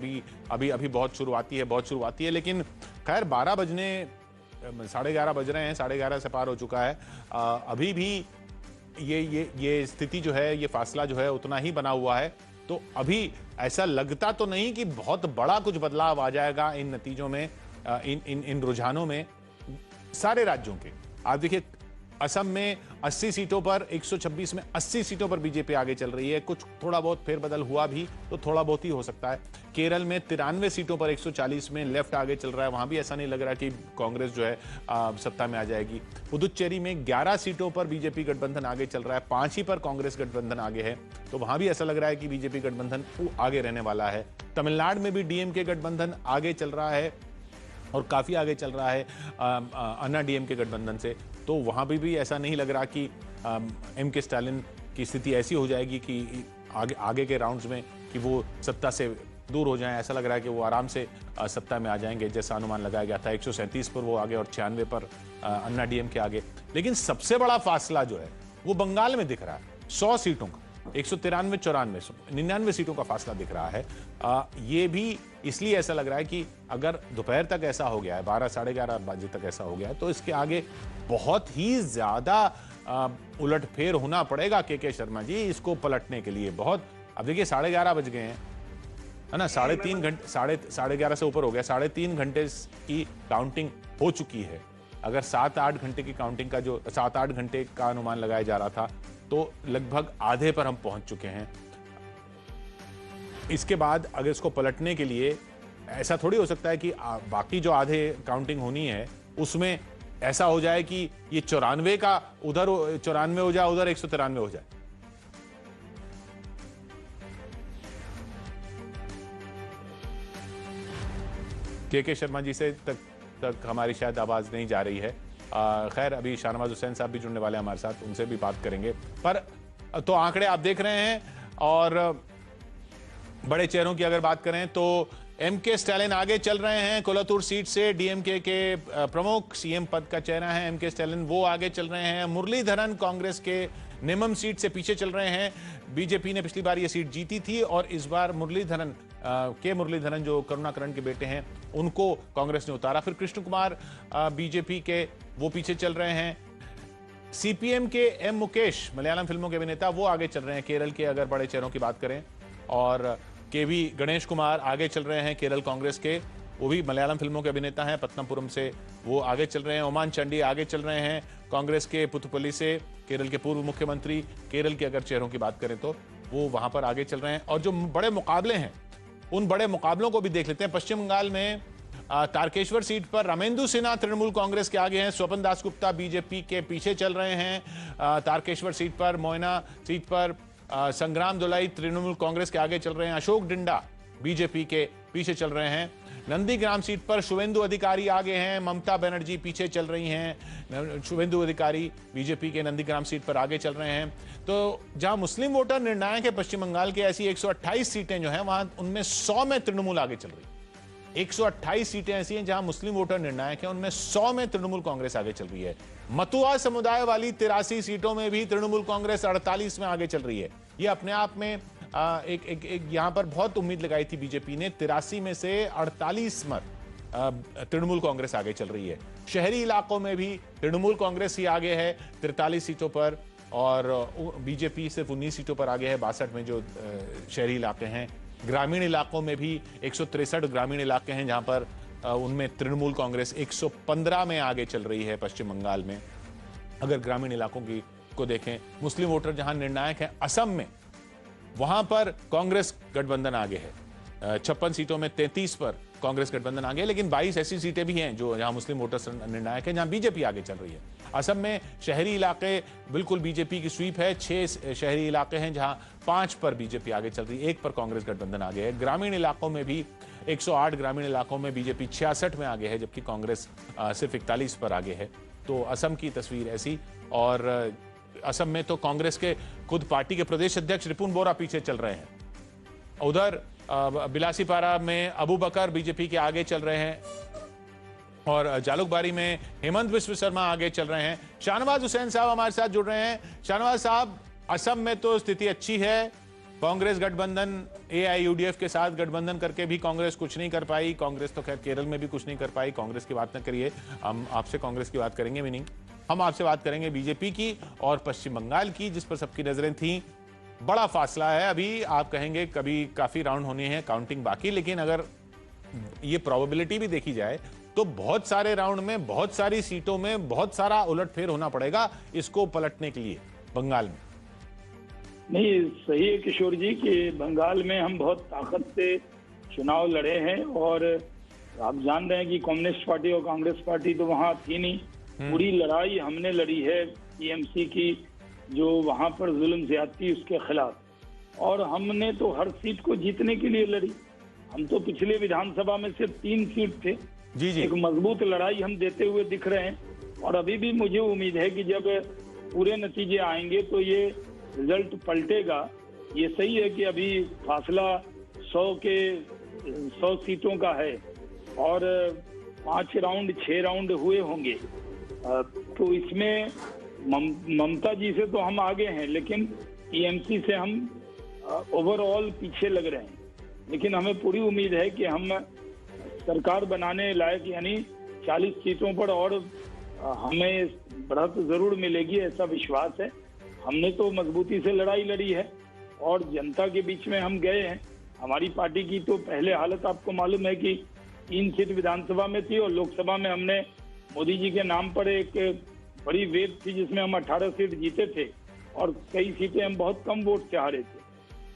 अभी अभी अभी बहुत शुरुआती है, लेकिन खैर 12 बजने 11:30 बज रहे हैं, 11:30 से पार हो चुका है। अभी भी ये स्थिति जो है, ये फासला जो है उतना ही बना हुआ है। तो अभी ऐसा लगता तो नहीं कि बहुत बड़ा कुछ बदलाव आ जाएगा इन नतीजों में, इन रुझानों में सारे राज्यों के। आप देखिए, असम में 80 सीटों पर 126 में 80 सीटों पर बीजेपी आगे चल रही है। कुछ थोड़ा बहुत फेरबदल हुआ भी तो थोड़ा बहुत ही हो सकता है। केरल में 93 सीटों पर 140 में लेफ्ट आगे चल रहा है, वहां भी ऐसा नहीं लग रहा कि कांग्रेस जो है सत्ता में आ जाएगी। पुदुच्चेरी में 11 सीटों पर बीजेपी गठबंधन आगे चल रहा है, 5 ही पर कांग्रेस गठबंधन आगे है, तो वहां भी ऐसा लग रहा है कि बीजेपी गठबंधन आगे रहने वाला है। तमिलनाडु में भी डीएमके गठबंधन आगे चल रहा है और काफी आगे चल रहा है अन्ना डीएमके गठबंधन से। तो वहां भी ऐसा नहीं लग रहा कि एम के स्टालिन की स्थिति ऐसी हो जाएगी कि आगे के राउंड्स में कि वो सत्ता से दूर हो जाएं। ऐसा लग रहा है कि वो आराम से सत्ता में आ जाएंगे, जैसा अनुमान लगाया गया था। 137 पर वो आगे और 96 पर अन्ना डीएमके आगे। लेकिन सबसे बड़ा फासला जो है वो बंगाल में दिख रहा है, 100 सीटों का, 193, 94, 99 सीटों का फासला दिख रहा है। ये भी इसलिए ऐसा लग रहा है कि अगर दोपहर तक ऐसा हो गया है, 12 साढ़े 11 बजे तक ऐसा हो गया है, तो इसके आगे बहुत ही ज्यादा उलटफेर होना पड़ेगा के शर्मा जी, इसको पलटने के लिए। बहुत, अब देखिए 11:30 बज गए हैं, है ना, 3.5 घंटे, 11:30 से ऊपर हो गया, 3.5 घंटे की काउंटिंग हो चुकी है। अगर 7-8 घंटे की काउंटिंग का जो 7-8 घंटे का अनुमान लगाया जा रहा था, तो लगभग आधे पर हम पहुंच चुके हैं। इसके बाद अगर इसको पलटने के लिए ऐसा थोड़ी हो सकता है कि बाकी जो आधे काउंटिंग होनी है उसमें ऐसा हो जाए कि ये 94 का उधर 94 हो जाए, उधर 193 हो जाए। के शर्मा जी से तक हमारी शायद आवाज नहीं जा रही है। खैर, अभी शाहनवाज हुसैन साहब भी जुड़ने वाले हैं हमारे साथ, उनसे भी बात करेंगे। पर तो आंकड़े आप देख रहे हैं, और बड़े चेहरों की अगर बात करें तो एम के स्टालिन आगे चल रहे हैं कोलतूर सीट से। डीएमके के प्रमुख सीएम पद का चेहरा है एम के स्टालिन, वो आगे चल रहे हैं। मुरलीधरन कांग्रेस के नेमम सीट से पीछे चल रहे हैं। बीजेपी ने पिछली बार ये सीट जीती थी और इस बार मुरलीधरन जो करुणाकरण के बेटे हैं, उनको कांग्रेस ने उतारा। फिर कृष्ण कुमार बीजेपी के, वो पीछे चल रहे हैं। सीपीएम के एम मुकेश, मलयालम फिल्मों के अभिनेता, वो आगे चल रहे हैं केरल के, अगर बड़े चेहरों की बात करें। और केवी गणेश कुमार आगे चल रहे हैं केरल कांग्रेस के, वो भी मलयालम फिल्मों के अभिनेता हैं, पत्तनपुरम से वो आगे चल रहे हैं। ओमान चंडी आगे चल रहे हैं कांग्रेस के पुथुपल्ली से, केरल के पूर्व मुख्यमंत्री। केरल के अगर चेहरों की बात करें तो वो वहां पर आगे चल रहे हैं। और जो बड़े मुकाबले हैं, उन बड़े मुकाबलों को भी देख लेते हैं। पश्चिम बंगाल में तारकेश्वर सीट पर रामेंदु सिन्हा तृणमूल कांग्रेस के आगे हैं, स्वपन दासगुप्ता बीजेपी के पीछे चल रहे हैं। तारकेश्वर सीट पर, मोयना सीट पर संग्राम दुलाई तृणमूल कांग्रेस के आगे चल रहे हैं। अशोक डिंडा बीजेपी के पीछे चल रहे हैं। नंदीग्राम सीट पर शुवेंदु अधिकारी आगे हैं, ममता बनर्जी पीछे चल रही हैं। शुवेंदु अधिकारी बीजेपी के नंदीग्राम सीट पर आगे चल रहे हैं। तो जहां मुस्लिम वोटर निर्णायक है पश्चिम बंगाल के, ऐसी 128 सीटें जो हैं वहां, उनमें 100 में तृणमूल आगे चल रही है। 128 सीटें ऐसी हैं जहां मुस्लिम वोटर निर्णायक है, उनमें 100 में तृणमूल कांग्रेस आगे चल रही है। मतुआ समुदाय वाली 83 सीटों में भी तृणमूल कांग्रेस 48 में आगे चल रही है। ये अपने आप में एक यहां पर बहुत उम्मीद लगाई थी बीजेपी ने। 83 में से 48 में तृणमूल कांग्रेस आगे चल रही है। शहरी इलाकों में भी तृणमूल कांग्रेस ही आगे है 43 सीटों पर, और बीजेपी सिर्फ 19 सीटों पर आगे है 62 में जो शहरी इलाके हैं। ग्रामीण इलाकों में भी 163 ग्रामीण इलाके हैं जहां पर उनमें तृणमूल कांग्रेस 115 में आगे चल रही है पश्चिम बंगाल में। अगर ग्रामीण इलाकों को देखें, मुस्लिम वोटर जहां निर्णायक है असम में, वहां पर कांग्रेस गठबंधन आगे है। 56 सीटों में 33 पर कांग्रेस गठबंधन आगे है, लेकिन 22 ऐसी सीटें भी हैं जो जहां मुस्लिम वोटर्स निर्णायक है, जहां बीजेपी आगे चल रही है। असम में शहरी इलाके बिल्कुल बीजेपी की स्वीप है। 6 शहरी इलाके हैं जहां 5 पर बीजेपी आगे चल रही है, 1 पर कांग्रेस गठबंधन आगे है। ग्रामीण इलाकों में भी 108 ग्रामीण इलाकों में बीजेपी 66 में आगे है, जबकि कांग्रेस सिर्फ 41 पर आगे है। तो असम की तस्वीर ऐसी। और असम में तो कांग्रेस के खुद पार्टी के प्रदेश अध्यक्ष रिपुन बोरा पीछे चल रहे हैं। उधर बिलासीपारा में अबू बकर बीजेपी के आगे चल रहे हैं, और जालुकबारी में हेमंत बिस्व शर्मा आगे चल रहे हैं। शाहनवाज हुसैन साहब हमारे साथ जुड़ रहे हैं। शाहनवाज साहब, असम में तो स्थिति अच्छी है, कांग्रेस गठबंधन एआईयूडीएफ के साथ गठबंधन करके भी कांग्रेस कुछ नहीं कर पाई। कांग्रेस तो खैर केरल में भी कुछ नहीं कर पाई। कांग्रेस की बात न करिए, हम आपसे कांग्रेस की बात करेंगे भी नहीं। हम आपसे बात करेंगे बीजेपी की और पश्चिम बंगाल की, जिस पर सबकी नजरें थी। बड़ा फासला है अभी, आप कहेंगे कभी काफी राउंड होने हैं, काउंटिंग बाकी, लेकिन अगर ये प्रोबेबिलिटी भी देखी जाए तो बहुत सारे राउंड में, बहुत सारी सीटों में बहुत सारा उलटफेर होना पड़ेगा इसको पलटने के लिए बंगाल में। नहीं, सही है किशोर जी कि बंगाल में हम बहुत ताकत से चुनाव लड़े हैं और आप जान रहे हैं कि कम्युनिस्ट पार्टी और कांग्रेस पार्टी तो वहाँ थी नहीं। पूरी लड़ाई हमने लड़ी है टीएमसी की, जो वहाँ पर जुल्म ज्यादती उसके खिलाफ, और हमने तो हर सीट को जीतने के लिए लड़ी। हम तो पिछले विधानसभा में सिर्फ 3 सीट थे। जी। एक मजबूत लड़ाई हम देते हुए दिख रहे हैं और अभी भी मुझे उम्मीद है कि जब पूरे नतीजे आएंगे तो ये रिजल्ट पलटेगा। ये सही है कि अभी फासला 100 सीटों का है और 5 राउंड 6 राउंड हुए होंगे, तो इसमें ममता जी से तो हम आगे हैं, लेकिन टीएमसी से हम ओवरऑल पीछे लग रहे हैं। लेकिन हमें पूरी उम्मीद है कि हम सरकार बनाने लायक यानी 40 सीटों पर और हमें बढ़त जरूर मिलेगी, ऐसा विश्वास है। हमने तो मजबूती से लड़ाई लड़ी है और जनता के बीच में हम गए हैं। हमारी पार्टी की तो पहले हालत आपको मालूम है कि 3 सीट विधानसभा में थी और लोकसभा में हमने मोदी जी के नाम पर एक बड़ी वेव थी जिसमें हम 18 सीट जीते थे और कई सीटें हम बहुत कम वोट से हारे थे।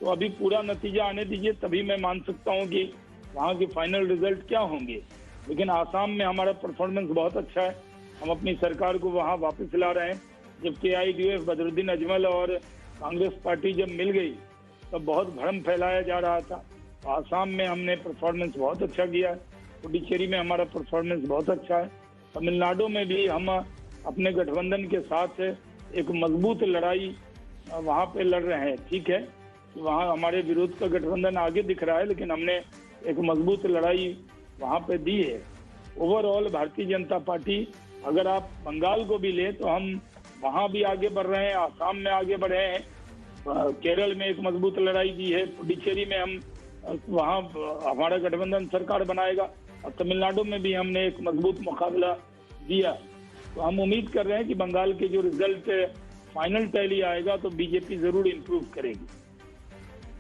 तो अभी पूरा नतीजा आने दीजिए, तभी मैं मान सकता हूँ कि वहाँ के फाइनल रिजल्ट क्या होंगे। लेकिन आसाम में हमारा परफॉर्मेंस बहुत अच्छा है, हम अपनी सरकार को वहाँ वापस ला रहे हैं। जबकि एआईयूडीएफ बदरुद्दीन अजमल और कांग्रेस पार्टी जब मिल गई तब बहुत भ्रम फैलाया जा रहा था। तो आसाम में हमने परफॉर्मेंस बहुत अच्छा किया है, पुडुचेरी में हमारा परफॉर्मेंस बहुत अच्छा है, तमिलनाडु में भी हम अपने गठबंधन के साथ एक मजबूत लड़ाई वहाँ पे लड़ रहे हैं। ठीक है कि वहाँ हमारे विरोध का गठबंधन आगे दिख रहा है, लेकिन हमने एक मजबूत लड़ाई वहाँ पे दी है। ओवरऑल भारतीय जनता पार्टी, अगर आप बंगाल को भी ले तो हम वहाँ भी आगे बढ़ रहे हैं, आसाम में आगे बढ़े हैं, केरल में एक मजबूत लड़ाई दी है, पुडुचेरी में हम वहाँ हमारा गठबंधन सरकार बनाएगा और तमिलनाडु में भी हमने एक मजबूत मुकाबला दिया। तो हम उम्मीद कर रहे हैं कि बंगाल के जो रिजल्ट फाइनल टैली आएगा तो बीजेपी जरूर इम्प्रूव करेगी।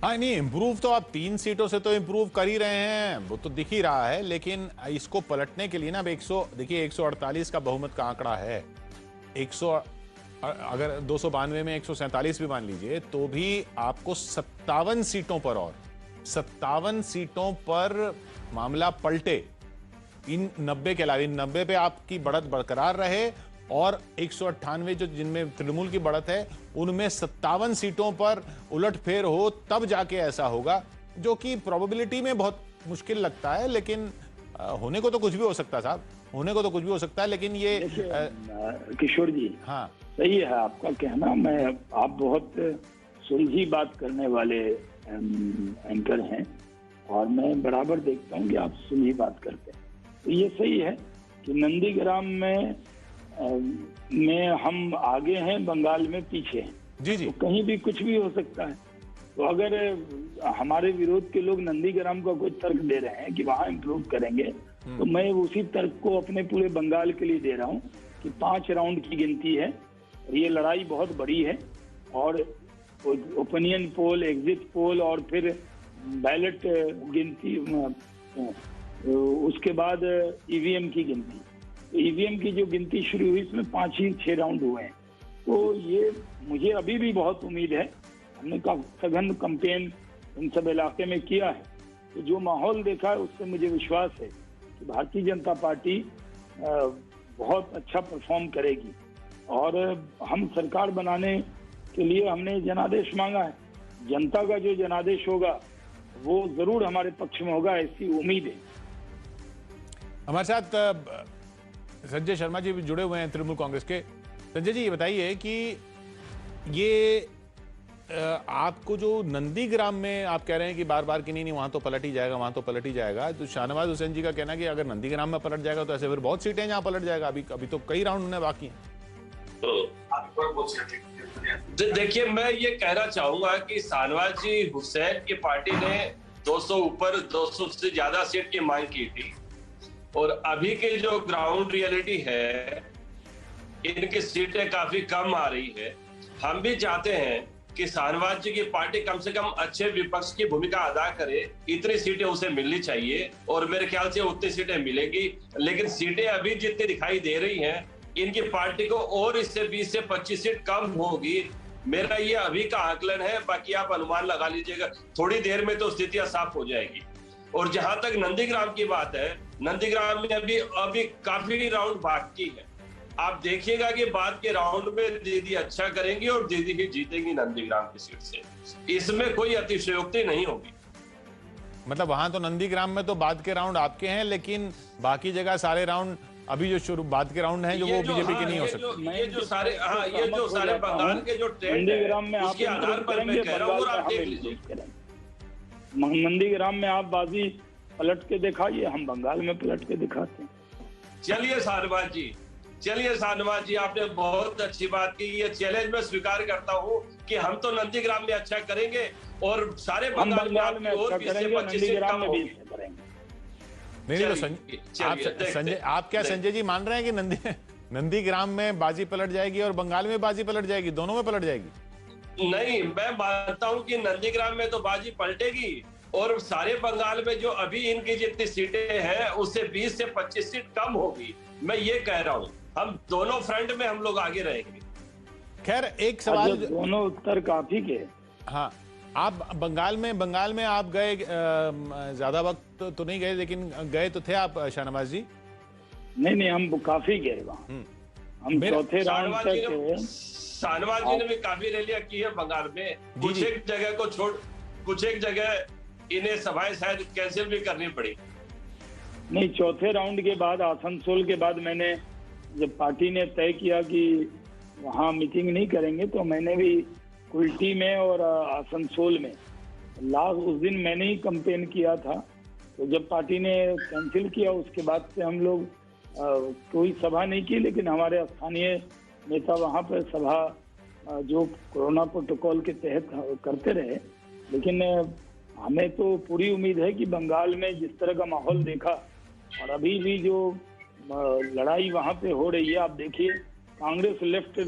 हाँ, नहीं इम्प्रूव तो आप 3 सीटों से तो इम्प्रूव कर ही रहे हैं, वो तो दिख ही रहा है, लेकिन इसको पलटने के लिए ना अब 148 का बहुमत का आंकड़ा है। 100 अगर 292 में 147 भी मान लीजिए तो भी आपको 57 सीटों पर, और 57 सीटों पर मामला पलटे। इन 90 के अलावा, इन 90 पे आपकी बढ़त बरकरार रहे और 198 जो जिनमें तृणमूल की बढ़त है उनमें 57 सीटों पर उलटफेर हो, तब जाके ऐसा होगा, जो कि प्रोबेबिलिटी में बहुत मुश्किल लगता है। लेकिन होने को तो कुछ भी हो सकता है साहब, होने को तो कुछ भी हो सकता है, लेकिन ये किशोर जी, हाँ सही है आपका कहना। आप बहुत सुलझी बात करने वाले एंकर हैं और मैं बराबर देखता हूँ कि आप सुलझी बात करते हैं। तो ये सही है कि नंदीग्राम में हम आगे हैं, बंगाल में पीछे हैं। जी। तो कहीं भी कुछ भी हो सकता है। तो अगर हमारे विरोध के लोग नंदीग्राम का कोई तर्क दे रहे हैं कि वहाँ इम्प्रूव करेंगे, तो मैं उसी तर्क को अपने पूरे बंगाल के लिए दे रहा हूँ कि 5 राउंड की गिनती है। ये लड़ाई बहुत बड़ी है और ओपिनियन पोल, एग्जिट पोल और फिर बैलेट गिनती, उसके बाद ईवीएम की गिनती। तो ईवीएम की जो गिनती शुरू हुई इसमें 5 ही 6 राउंड हुए हैं। तो ये मुझे अभी भी बहुत उम्मीद है। हमने सघन कैंपेन इन सब इलाके में किया है, तो जो माहौल देखा है उससे मुझे विश्वास है कि भारतीय जनता पार्टी बहुत अच्छा परफॉर्म करेगी और हम सरकार बनाने के लिए हमने जनादेश मांगा है। जनता का जो जनादेश होगा वो जरूर हमारे पक्ष में होगा, ऐसी उम्मीद है। हमारे साथ संजय शर्मा जी भी जुड़े हुए हैं तृणमूल कांग्रेस के। संजय जी, ये बताइए कि ये आपको जो नंदीग्राम में आप कह रहे हैं कि बार बार कि नहीं वहां तो पलट ही जाएगा, वहां तो पलट ही जाएगा, तो शाहनवाज हुसैन जी का कहना है कि अगर नंदीग्राम में पलट जाएगा तो ऐसे फिर बहुत सीटें जहां पलट जाएगा। अभी तो कई राउंड होने बाकी हैं। देखिए, मैं ये कहना चाहूंगा कि शाहनवाज हुसैन की पार्टी ने 200 ऊपर 200 से ज्यादा सीट की मांग की थी, और अभी के जो ग्राउंड रियलिटी है, इनकी सीटें काफी कम आ रही है। हम भी चाहते हैं कि शाहनवाज जी की पार्टी कम से कम अच्छे विपक्ष की भूमिका अदा करे। इतनी सीटें उसे मिलनी चाहिए और मेरे ख्याल से उतनी सीटें मिलेगी। लेकिन सीटें अभी जितनी दिखाई दे रही हैं, इनकी पार्टी को और इससे 20 से 25 सीट कम होगी। मेरा ये अभी का आकलन है, बाकी आप अनुमान लगा लीजिएगा। थोड़ी देर में तो स्थितियां साफ हो जाएगी। और जहां तक नंदीग्राम की बात है, नंदीग्राम में अभी काफी राउंड बाकी है। आप देखिएगा कि बाद के राउंड में दीदी अच्छा करेंगी और दीदी ही जीतेंगी नंदीग्राम की सीट से। इसमें कोई अतिशयोक्ति नहीं होगी। मतलब वहां तो नंदीग्राम में तो बाद के राउंड आपके हैं, लेकिन बाकी जगह सारे राउंड अभी जो शुरू बाद के राउंड हैं जो वो बीजेपी के नहीं हो सकते। ये जो सारे बंगाल के जो ट्रेंड नंदीग्राम में उसके आधार पर मैं कह रहा हूँ, और आप देख लीजिए। नंदीग्राम में आप बाजी पलट के दिखाइए, हम बंगाल में पलट के दिखाते हैं। चलिए शाहनवाज जी, आपने बहुत अच्छी बात की। ये चैलेंज मैं स्वीकार करता हूँ कि हम तो नंदीग्राम में अच्छा करेंगे और सारे बंगाल में और 20 से 25 सीट कम होगी। नहीं तो संजय, आप क्या संजय जी मान रहे हैं कि नंदीग्राम में बाजी पलट जाएगी और बंगाल में बाजी पलट जाएगी, दोनों में पलट जाएगी? नहीं, मैं मानता हूं कि नंदीग्राम में तो बाजी पलटेगी और सारे बंगाल में जो अभी इनकी जितनी सीटें हैं उससे 20 से 25 सीट कम होगी। मैं ये कह रहा हूं, हम दोनों फ्रंट में हम लोग आगे रहेंगे। खैर एक सवाल, दोनों उत्तर काफी के। हाँ, आप बंगाल में आप गए, ज्यादा वक्त तो नहीं गए, लेकिन गए तो थे आप शाहनवाज जी? नहीं, हम काफी गए वहाँ। हम चौथे राउंड तक। शाहनवाज जी ने भी काफी रैलियां की है बंगाल में। कुछ एक जगह को छोड़, कुछ एक जगह इन्हें सभाएं शायद कैंसिल भी करनी पड़ी। नहीं, चौथे राउंड के बाद, आसनसोल के बाद, मैंने जब पार्टी ने तय किया कि वहाँ मीटिंग नहीं करेंगे, तो मैंने भी कुल्टी में और आसनसोल में उस दिन मैंने ही कैंपेन किया था। तो जब पार्टी ने कैंसिल किया, उसके बाद से हम लोग कोई सभा नहीं की, लेकिन हमारे स्थानीय नेता वहाँ पर सभा जो कोरोना प्रोटोकॉल के तहत करते रहे। लेकिन हमें तो पूरी उम्मीद है कि बंगाल में जिस तरह का माहौल देखा और अभी भी जो लड़ाई वहाँ पे हो रही है, आप देखिए कांग्रेस लेफ्ट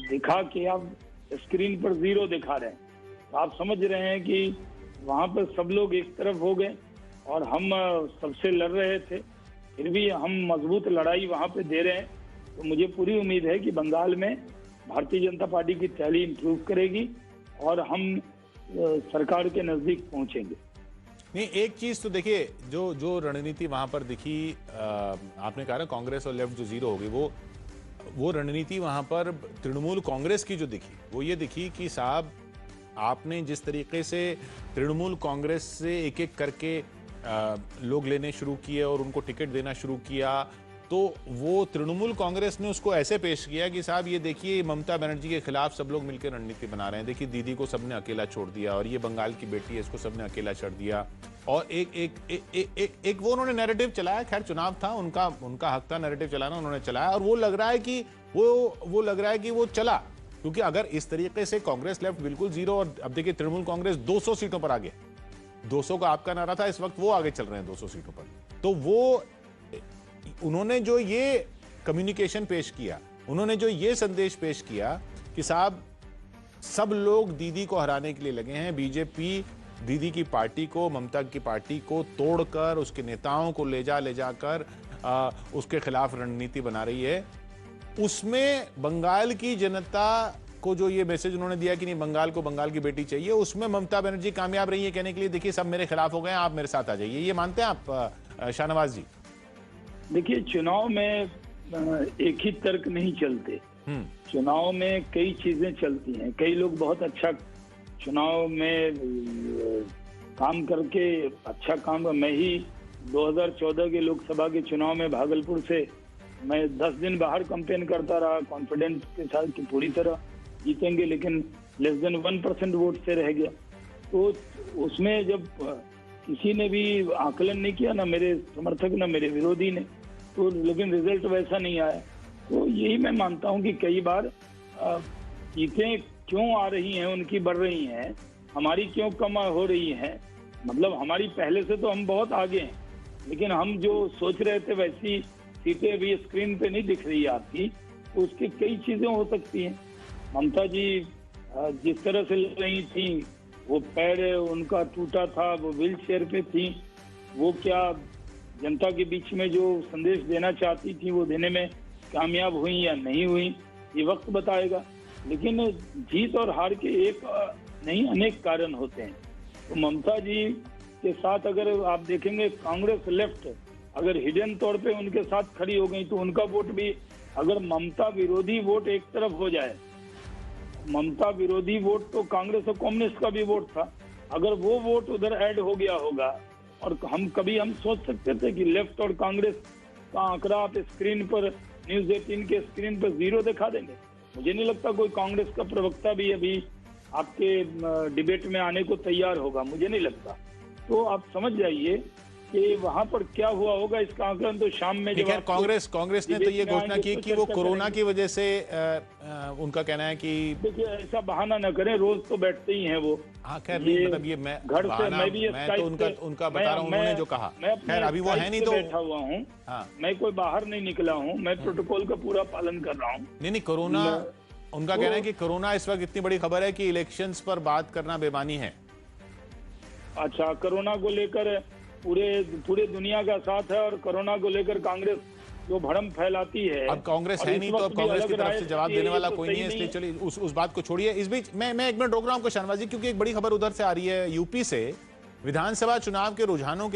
दिखा के आप स्क्रीन पर 0 दिखा रहे हैं, तो आप समझ रहे हैं कि वहाँ पर सब लोग एक तरफ हो गए और हम सबसे लड़ रहे थे, फिर भी हम मजबूत लड़ाई वहाँ पे दे रहे हैं। तो मुझे पूरी उम्मीद है कि बंगाल में भारतीय जनता पार्टी की तैयारी इंप्रूव करेगी और हम सरकार के नजदीक पहुंचेंगे। नहीं, एक चीज तो देखिए, जो रणनीति वहां पर दिखी, आपने कहा ना कांग्रेस और लेफ्ट जो 0 हो गई, वो रणनीति वहां पर तृणमूल कांग्रेस की जो दिखी, वो ये दिखी कि साहब आपने जिस तरीके से तृणमूल कांग्रेस से एक एक करके लोग लेने शुरू किए और उनको टिकट देना शुरू किया, तो वो तृणमूल कांग्रेस ने उसको ऐसे पेश किया कि साहब ये देखिए ममता बनर्जी के खिलाफ सब लोग मिलकर रणनीति बना रहे हैं, देखिए दीदी को सबने अकेला छोड़ दिया और ये बंगाल की बेटी है, इसको सबने अकेला छोड़ दिया। और एक वो उन्होंने नैरेटिव चलाया। खैर चुनाव था, उनका हक था नैरेटिव चलाना, उन्होंने चलाया और वो लग रहा है कि वो चला। क्योंकि अगर इस तरीके से कांग्रेस लेफ्ट बिल्कुल 0 और अब देखिए तृणमूल कांग्रेस 200 सीटों पर आगे, 200 का आपका नारा था, इस वक्त वो आगे चल रहे हैं 200 सीटों पर। तो वो उन्होंने जो ये कम्युनिकेशन पेश किया, उन्होंने जो ये संदेश पेश किया कि साहब सब लोग दीदी को हराने के लिए लगे हैं, बीजेपी दीदी की पार्टी को, ममता की पार्टी को तोड़कर उसके नेताओं को ले जाकर उसके खिलाफ रणनीति बना रही है। उसमें बंगाल की जनता को जो ये मैसेज उन्होंने दिया कि नहीं बंगाल को बंगाल की बेटी चाहिए, उसमें ममता बनर्जी कामयाब रही है कहने के लिए देखिए सब मेरे खिलाफ हो गए हैं, आप मेरे साथ आ जाइए। ये मानते हैं आप शाहनवाज जी? देखिए, चुनाव में एक ही तर्क नहीं चलते। चुनाव में कई चीजें चलती हैं। कई लोग बहुत अच्छा चुनाव में काम करके अच्छा काम, मैं ही 2014 के लोकसभा के चुनाव में भागलपुर से मैं 10 दिन बाहर कैंपेन करता रहा कॉन्फिडेंस के साथ कि पूरी तरह जीतेंगे, लेकिन लेस देन 1% वोट से रह गया। तो उसमें जब किसी ने भी आकलन नहीं किया, ना मेरे समर्थक ना मेरे विरोधी ने, तो लेकिन रिजल्ट वैसा नहीं आया। तो यही मैं मानता हूं कि कई बार चीजें क्यों आ रही हैं, उनकी बढ़ रही हैं, हमारी क्यों कम हो रही हैं। मतलब हमारी पहले से तो हम बहुत आगे हैं, लेकिन हम जो सोच रहे थे वैसी सीटें अभी स्क्रीन पे नहीं दिख रही है आपकी, तो उसकी कई चीजें हो सकती हैं। ममता जी जिस तरह से लड़ रही थी, वो पैर उनका टूटा था, वो व्हील चेयर पे थी, वो क्या जनता के बीच में जो संदेश देना चाहती थी वो देने में कामयाब हुई या नहीं हुई, ये वक्त बताएगा। लेकिन जीत और हार के एक नहीं अनेक कारण होते हैं। तो ममता जी के साथ अगर आप देखेंगे कांग्रेस लेफ्ट अगर हिडन तौर पे उनके साथ खड़ी हो गई तो उनका वोट भी, अगर ममता विरोधी वोट एक तरफ हो जाए, ममता विरोधी वोट तो कांग्रेस और कम्युनिस्ट का भी वोट था, अगर वो वोट उधर ऐड हो गया होगा, और हम सोच सकते थे कि लेफ्ट और कांग्रेस का आंकड़ा आप स्क्रीन पर न्यूज 18 के स्क्रीन पर 0 दिखा देंगे। मुझे नहीं लगता कोई कांग्रेस का प्रवक्ता भी अभी आपके डिबेट में आने को तैयार होगा, मुझे नहीं लगता। तो आप समझ जाइए कि वहां पर क्या हुआ होगा, इसका आंकलन तो शाम में जब कांग्रेस ने तो ये घोषणा की कि वो कोरोना की वजह से उनका कहना है कि देखिए ऐसा बहाना न करें, रोज तो बैठते ही हैं वो। हाँ खैर नहीं, मतलब ये मैं घर से मैं भी मैं तो उनका बता रहा हूँ, उन्होंने जो कहा। खैर अभी वो है नहीं तो बैठा हुआ हूँ। हाँ। मैं कोई बाहर नहीं निकला हूँ, मैं प्रोटोकॉल का पूरा पालन कर रहा हूँ। नहीं कोरोना, उनका कहना है कि कोरोना इस वक्त इतनी बड़ी खबर है कि इलेक्शंस पर बात करना बेमानी है। अच्छा, कोरोना को लेकर पूरे दुनिया का साथ है, और कोरोना को लेकर कांग्रेस जो भ्रम फैलाती है। अब कांग्रेस है नहीं तो अब कांग्रेस की तरफ से जवाब देने वाला कोई नहीं है, इसलिए चलिए उस बात को छोड़िए। इस बीच मैं 1 मिनट रोक रहा हूं आपको शाहनवाज जी, क्योंकि एक बड़ी खबर उधर से आ रही है यूपी से। विधानसभा चुनाव के रुझानों के